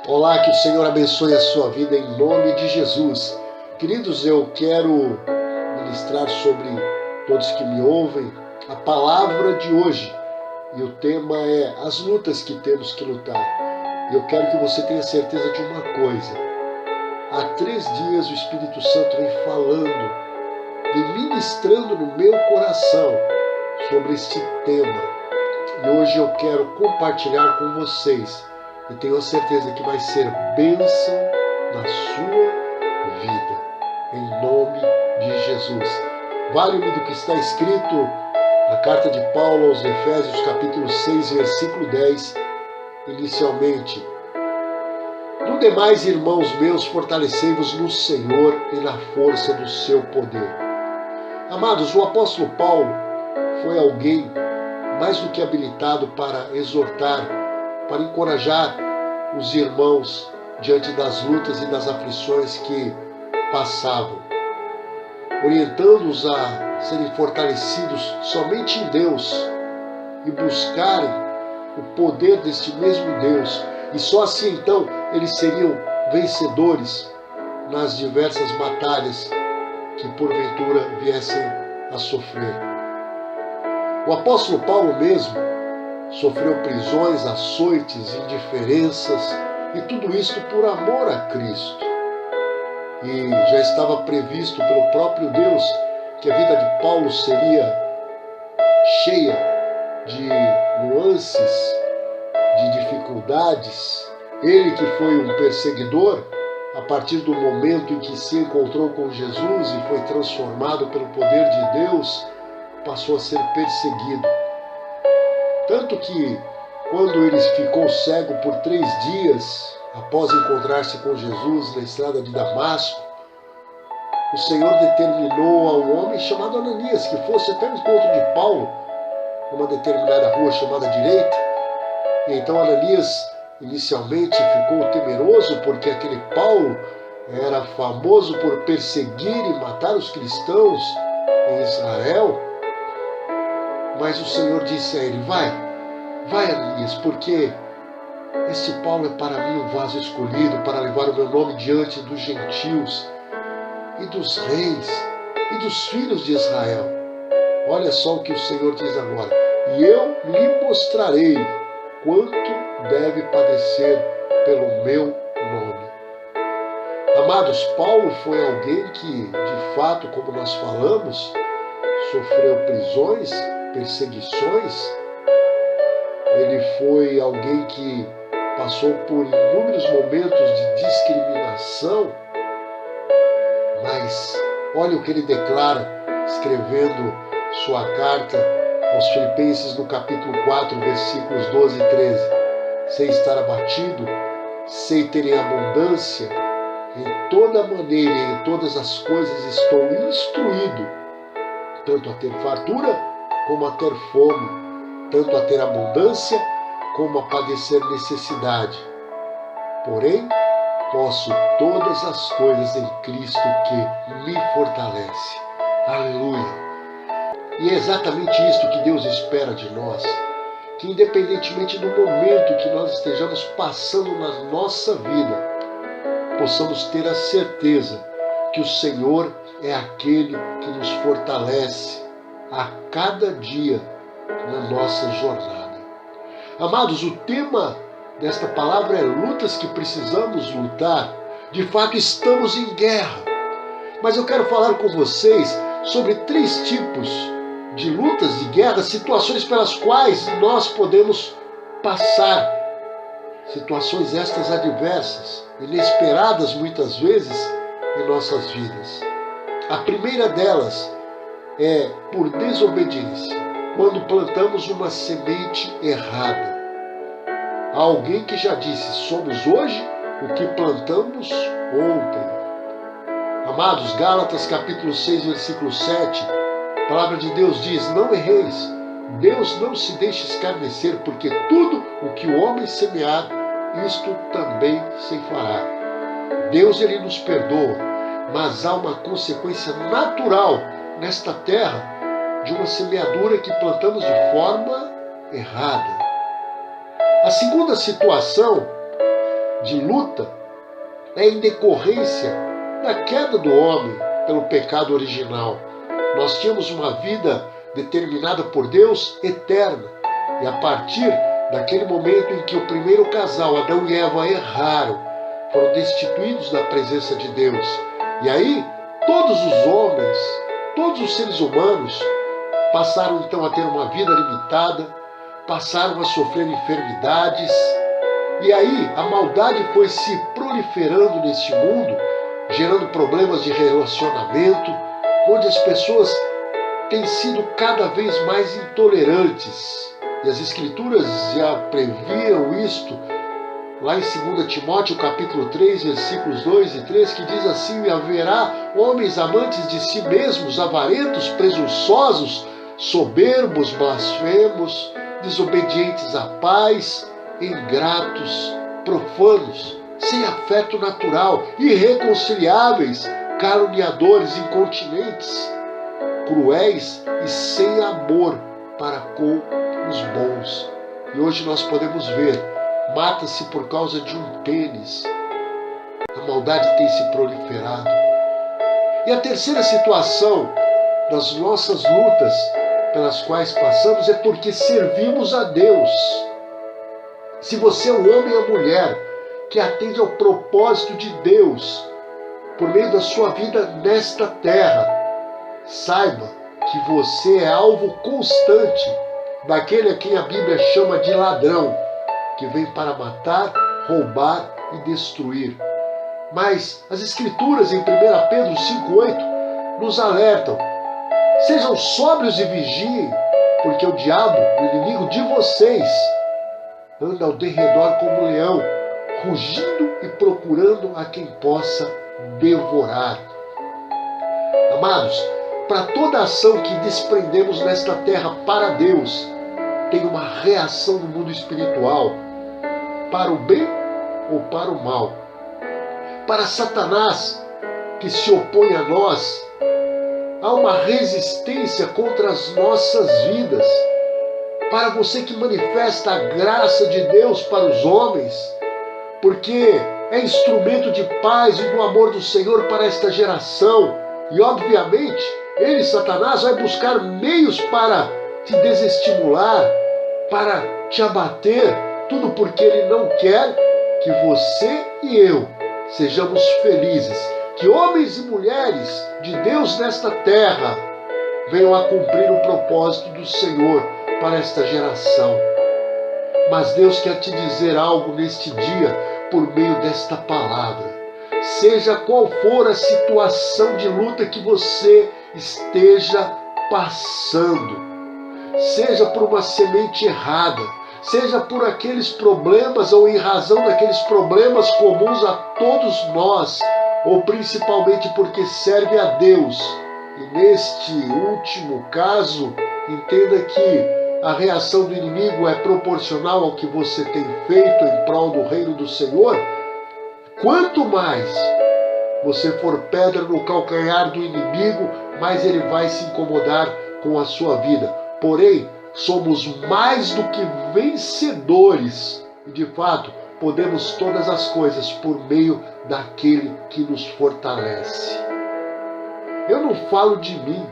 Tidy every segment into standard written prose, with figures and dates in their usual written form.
Olá, que o Senhor abençoe a sua vida em nome de Jesus. Queridos, eu quero ministrar sobre todos que me ouvem a palavra de hoje. E o tema é as lutas que temos que lutar. E eu quero que você tenha certeza de uma coisa. Há 3 dias o Espírito Santo vem falando, vem ministrando no meu coração sobre este tema. E hoje eu quero compartilhar com vocês. E tenho a certeza que vai ser bênção na sua vida. Em nome de Jesus. Vale-me do que está escrito na carta de Paulo aos Efésios, capítulo 6, versículo 10, inicialmente. No demais, irmãos meus, fortalecei-vos no Senhor e na força do seu poder. Amados, o apóstolo Paulo foi alguém mais do que habilitado para exortar, para encorajar os irmãos diante das lutas e das aflições que passavam, orientando-os a serem fortalecidos somente em Deus e buscarem o poder deste mesmo Deus. E só assim então eles seriam vencedores nas diversas batalhas que porventura viessem a sofrer. O apóstolo Paulo mesmo sofreu prisões, açoites, indiferenças e tudo isto por amor a Cristo. E já estava previsto pelo próprio Deus que a vida de Paulo seria cheia de nuances, de dificuldades. Ele que foi um perseguidor, a partir do momento em que se encontrou com Jesus e foi transformado pelo poder de Deus, passou a ser perseguido. Tanto que, quando ele ficou cego por 3 dias, após encontrar-se com Jesus na estrada de Damasco, o Senhor determinou a um homem chamado Ananias que fosse até o encontro de Paulo, numa determinada rua chamada Direita. E então Ananias inicialmente ficou temeroso, porque aquele Paulo era famoso por perseguir e matar os cristãos em Israel. Mas o Senhor disse a ele, vai Ananias, porque esse Paulo é para mim um vaso escolhido para levar o meu nome diante dos gentios e dos reis e dos filhos de Israel. Olha só o que o Senhor diz agora. E eu lhe mostrarei quanto deve padecer pelo meu nome. Amados, Paulo foi alguém que, de fato, como nós falamos, sofreu prisões, perseguições. Ele foi alguém que passou por inúmeros momentos de discriminação, mas olha o que ele declara, escrevendo sua carta aos Filipenses no capítulo 4, versículos 12 e 13. Sei estar abatido, sei ter em abundância, em toda maneira e em todas as coisas estou instruído, tanto a ter fartura como a ter fome, tanto a ter abundância como a padecer necessidade. Porém, posso todas as coisas em Cristo que me fortalece. Aleluia! E é exatamente isto que Deus espera de nós, que independentemente do momento que nós estejamos passando na nossa vida, possamos ter a certeza que o Senhor é aquele que nos fortalece a cada dia na nossa jornada. Amados, o tema desta palavra é lutas que precisamos lutar. De fato, estamos em guerra. Mas eu quero falar com vocês sobre 3 tipos de lutas de guerra, situações pelas quais nós podemos passar. Situações estas adversas, inesperadas muitas vezes em nossas vidas. A primeira delas é por desobediência, quando plantamos uma semente errada. Há alguém que já disse, somos hoje o que plantamos ontem. Amados, Gálatas capítulo 6, versículo 7, a palavra de Deus diz, não erreis, Deus não se deixa escarnecer, porque tudo o que o homem semear, isto também se fará. Deus, ele nos perdoa, mas há uma consequência natural nesta terra de uma semeadura que plantamos de forma errada. A segunda situação de luta é em decorrência da queda do homem pelo pecado original. Nós tínhamos uma vida determinada por Deus eterna. E a partir daquele momento em que o primeiro casal, Adão e Eva, erraram, foram destituídos da presença de Deus. E aí, todos os homens, todos os seres humanos, passaram então a ter uma vida limitada, passaram a sofrer enfermidades. E aí, a maldade foi se proliferando neste mundo, gerando problemas de relacionamento, onde as pessoas têm sido cada vez mais intolerantes. E as Escrituras já previam isto, lá em 2 Timóteo capítulo 3, versículos 2 e 3, que diz assim: e haverá homens amantes de si mesmos, avarentos, presunçosos, soberbos, blasfemos, desobedientes à pais, ingratos, profanos, sem afeto natural, irreconciliáveis, caluniadores, incontinentes, cruéis e sem amor para com os bons. E hoje nós podemos ver, mata-se por causa de um tênis. A maldade tem se proliferado. E a terceira situação das nossas lutas pelas quais passamos é porque servimos a Deus. Se você é um homem ou mulher que atende ao propósito de Deus por meio da sua vida nesta terra, saiba que você é alvo constante daquele a quem a Bíblia chama de ladrão, que vem para matar, roubar e destruir. Mas as Escrituras em 1 Pedro 5,8 nos alertam: sejam sóbrios e vigiem, porque o diabo, o inimigo de vocês, anda ao derredor como um leão, rugindo e procurando a quem possa devorar. Amados, para toda ação que desprendemos nesta terra para Deus, tem uma reação no mundo espiritual, para o bem ou para o mal. Para Satanás, que se opõe a nós, há uma resistência contra as nossas vidas. Para você que manifesta a graça de Deus para os homens, porque é instrumento de paz e do amor do Senhor para esta geração. E obviamente, ele, Satanás, vai buscar meios para te desestimular, para te abater, tudo porque ele não quer que você e eu sejamos felizes, que homens e mulheres de Deus nesta terra venham a cumprir o propósito do Senhor para esta geração. Mas Deus quer te dizer algo neste dia por meio desta palavra. Seja qual for a situação de luta que você esteja passando, seja por uma semente errada, seja por aqueles problemas ou em razão daqueles problemas comuns a todos nós, ou principalmente porque serve a Deus. E neste último caso, entenda que a reação do inimigo é proporcional ao que você tem feito em prol do reino do Senhor. Quanto mais você for pedra no calcanhar do inimigo, mais ele vai se incomodar com a sua vida. Porém, somos mais do que vencedores. E de fato, podemos todas as coisas por meio daquele que nos fortalece. Eu não falo de mim,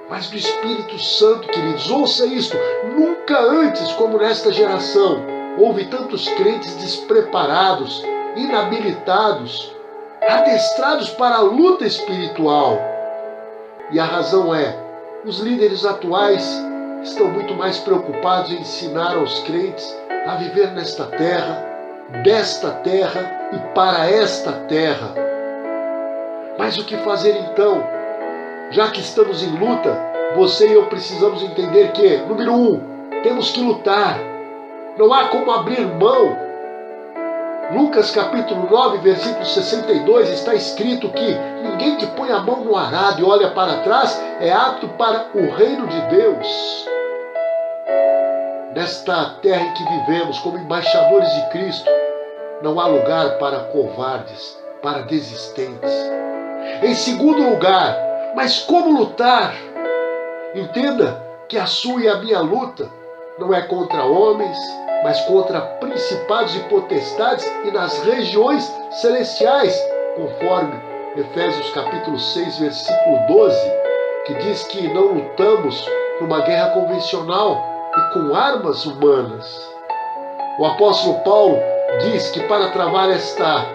mas do Espírito Santo, queridos. Ouça isto: nunca antes, como nesta geração, houve tantos crentes despreparados, inabilitados, adestrados para a luta espiritual. E a razão é, os líderes atuais estão muito mais preocupados em ensinar aos crentes a viver nesta terra, desta terra e para esta terra. Mas o que fazer então? Já que estamos em luta, você e eu precisamos entender que, número 1, temos que lutar. Não há como abrir mão. Lucas capítulo 9, versículo 62, está escrito que ninguém que põe a mão no arado e olha para trás é apto para o reino de Deus. Nesta terra em que vivemos como embaixadores de Cristo, não há lugar para covardes, para desistentes. Em segundo lugar, mas como lutar? Entenda que a sua e a minha luta não é contra homens, mas contra principados e potestades e nas regiões celestiais, conforme Efésios capítulo 6, versículo 12, que diz que não lutamos numa guerra convencional e com armas humanas. O apóstolo Paulo diz que para travar esta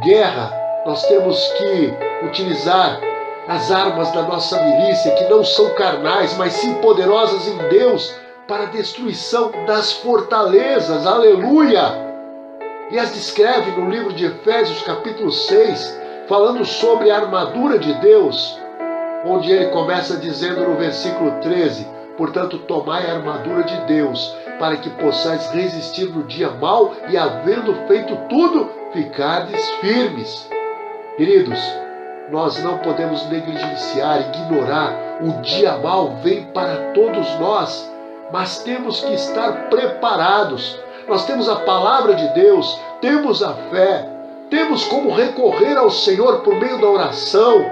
guerra, nós temos que utilizar as armas da nossa milícia, que não são carnais, mas sim poderosas em Deus, para a destruição das fortalezas. Aleluia! E as descreve no livro de Efésios, capítulo 6, falando sobre a armadura de Deus, onde ele começa dizendo no versículo 13: portanto, tomai a armadura de Deus, para que possais resistir no dia mau e, havendo feito tudo, ficardes firmes. Queridos, nós não podemos negligenciar, ignorar. O dia mau vem para todos nós, mas temos que estar preparados. Nós temos a palavra de Deus, temos a fé, temos como recorrer ao Senhor por meio da oração,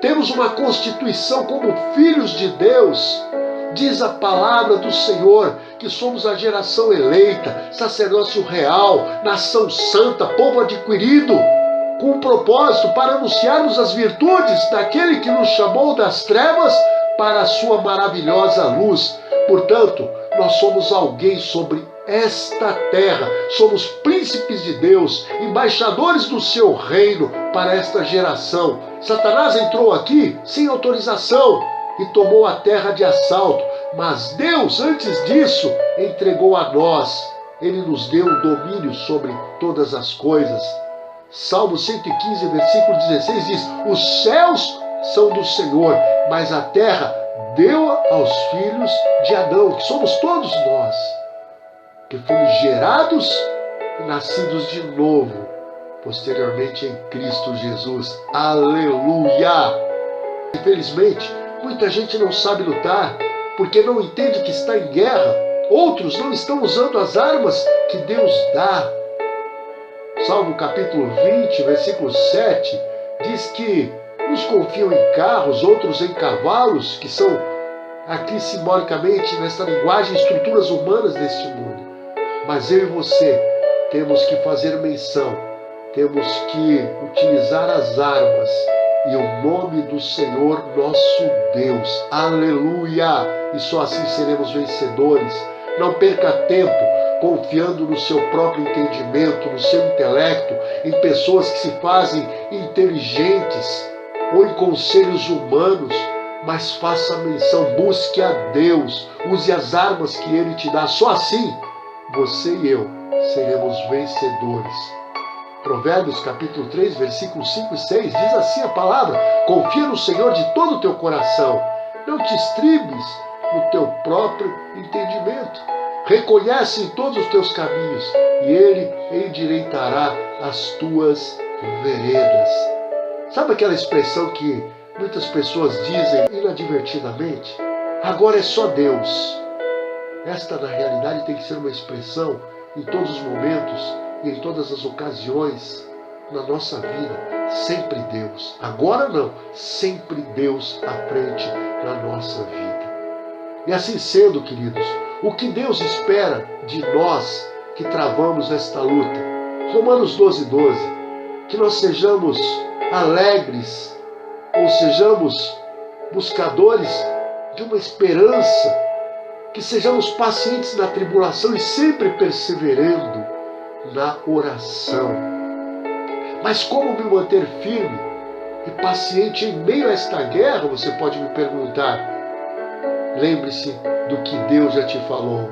temos uma constituição como filhos de Deus. Diz a palavra do Senhor que somos a geração eleita, sacerdócio real, nação santa, povo adquirido, com um propósito para anunciarmos as virtudes daquele que nos chamou das trevas para a sua maravilhosa luz. Portanto, nós somos alguém sobre esta terra, somos príncipes de Deus, embaixadores do seu reino para esta geração. Satanás entrou aqui sem autorização e tomou a terra de assalto, mas Deus, antes disso, entregou a nós. Ele nos deu o domínio sobre todas as coisas. Salmo 115, versículo 16 diz: os céus são do Senhor, mas a terra deu aos filhos de Adão, que somos todos nós, que fomos gerados e nascidos de novo, posteriormente em Cristo Jesus. Aleluia! Infelizmente, muita gente não sabe lutar, porque não entende que está em guerra. Outros não estão usando as armas que Deus dá. Salmo capítulo 20, versículo 7, diz que uns confiam em carros, outros em cavalos, que são, aqui simbolicamente, nesta linguagem, estruturas humanas deste mundo. Mas eu e você temos que fazer menção, temos que utilizar as armas e o nome do Senhor nosso Deus. Aleluia! E só assim seremos vencedores. Não perca tempo confiando no seu próprio entendimento, no seu intelecto, em pessoas que se fazem inteligentes ou em conselhos humanos, mas faça menção, busque a Deus, use as armas que Ele te dá. Só assim você e eu seremos vencedores. Provérbios capítulo 3, versículos 5 e 6, diz assim a palavra: confia no Senhor de todo o teu coração, não te estribes no teu próprio entendimento. Reconhece em todos os teus caminhos e Ele endireitará as tuas veredas. Sabe aquela expressão que muitas pessoas dizem inadvertidamente? Agora é só Deus. Esta, na realidade, tem que ser uma expressão em todos os momentos e em todas as ocasiões na nossa vida. Sempre Deus. Agora não, sempre Deus à frente na nossa vida. E assim sendo, queridos, o que Deus espera de nós que travamos esta luta? Romanos 12, 12. Que nós sejamos alegres, ou sejamos buscadores de uma esperança, que sejamos pacientes na tribulação e sempre perseverando na oração. Mas como me manter firme e paciente em meio a esta guerra, você pode me perguntar. Lembre-se do que Deus já te falou.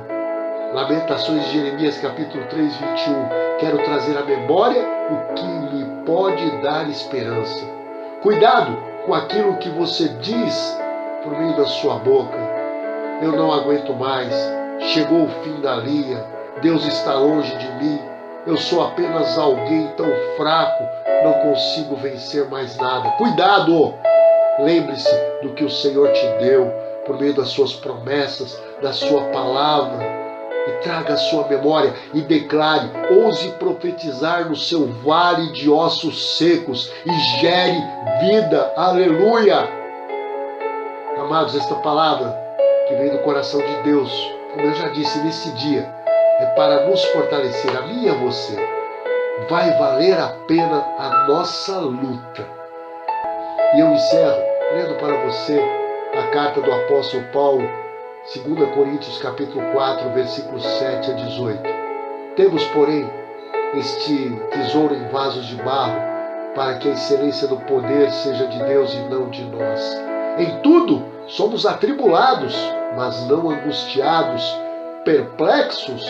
Lamentações de Jeremias capítulo 3, 21. Quero trazer à memória o que lhe pode dar esperança. Cuidado com aquilo que você diz por meio da sua boca. Eu não aguento mais. Chegou o fim da linha. Deus está longe de mim. Eu sou apenas alguém tão fraco. Não consigo vencer mais nada. Cuidado! Lembre-se do que o Senhor te deu por meio das suas promessas, da sua palavra, e traga a sua memória e declare, ouse profetizar no seu vale de ossos secos e gere vida. Aleluia! Amados, esta palavra que vem do coração de Deus, como eu já disse nesse dia, é para nos fortalecer, a mim e a você. Vai valer a pena a nossa luta. E eu encerro lendo para você a carta do apóstolo Paulo, 2 Coríntios capítulo 4, versículos 7 a 18. Temos, porém, este tesouro em vasos de barro, para que a excelência do poder seja de Deus e não de nós. Em tudo somos atribulados, mas não angustiados, perplexos,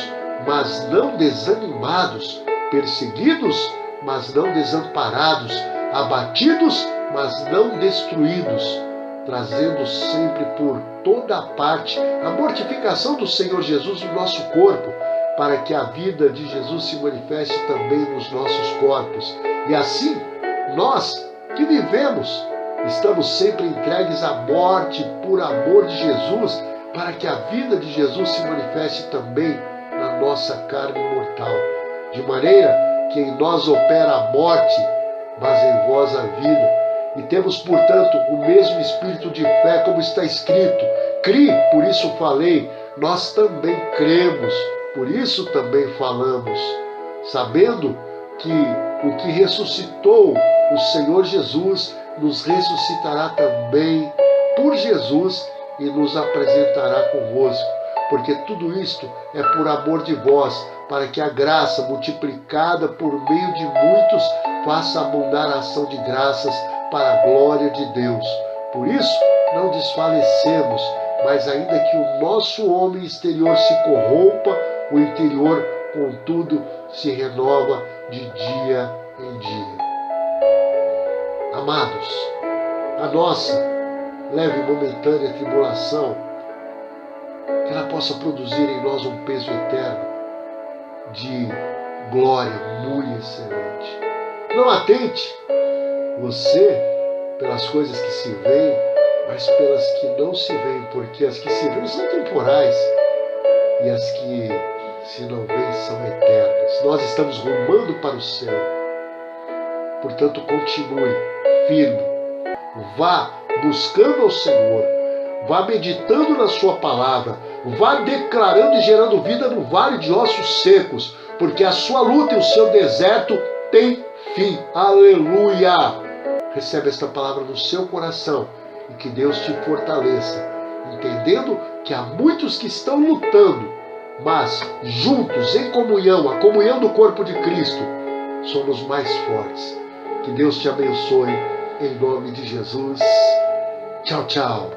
mas não desanimados, perseguidos, mas não desamparados, abatidos, mas não destruídos, trazendo sempre por toda a parte a mortificação do Senhor Jesus no nosso corpo, para que a vida de Jesus se manifeste também nos nossos corpos. E assim, nós que vivemos, estamos sempre entregues à morte por amor de Jesus, para que a vida de Jesus se manifeste também na nossa carne mortal. De maneira que em nós opera a morte, mas em vós a vida. E temos, portanto, o mesmo espírito de fé, como está escrito: cri, por isso falei. Nós também cremos, por isso também falamos, sabendo que o que ressuscitou o Senhor Jesus nos ressuscitará também por Jesus e nos apresentará convosco. Porque tudo isto é por amor de vós, para que a graça multiplicada por meio de muitos faça abundar a ação de graças para a glória de Deus. Por isso, não desfalecemos, mas ainda que o nosso homem exterior se corrompa, o interior, contudo, se renova de dia em dia. Amados, a nossa leve e momentânea tribulação, que ela possa produzir em nós um peso eterno de glória muito excelente. Não atente você pelas coisas que se veem, mas pelas que não se veem, porque as que se veem são temporais e as que se não veem são eternas. Nós estamos rumando para o céu. Portanto, continue firme. Vá buscando ao Senhor. Vá meditando na sua palavra. Vá declarando e gerando vida no vale de ossos secos, porque a sua luta e o seu deserto têm fim. Aleluia! Recebe esta palavra no seu coração e que Deus te fortaleça, entendendo que há muitos que estão lutando, mas juntos, em comunhão, a comunhão do corpo de Cristo, somos mais fortes. Que Deus te abençoe, em nome de Jesus. Tchau, tchau.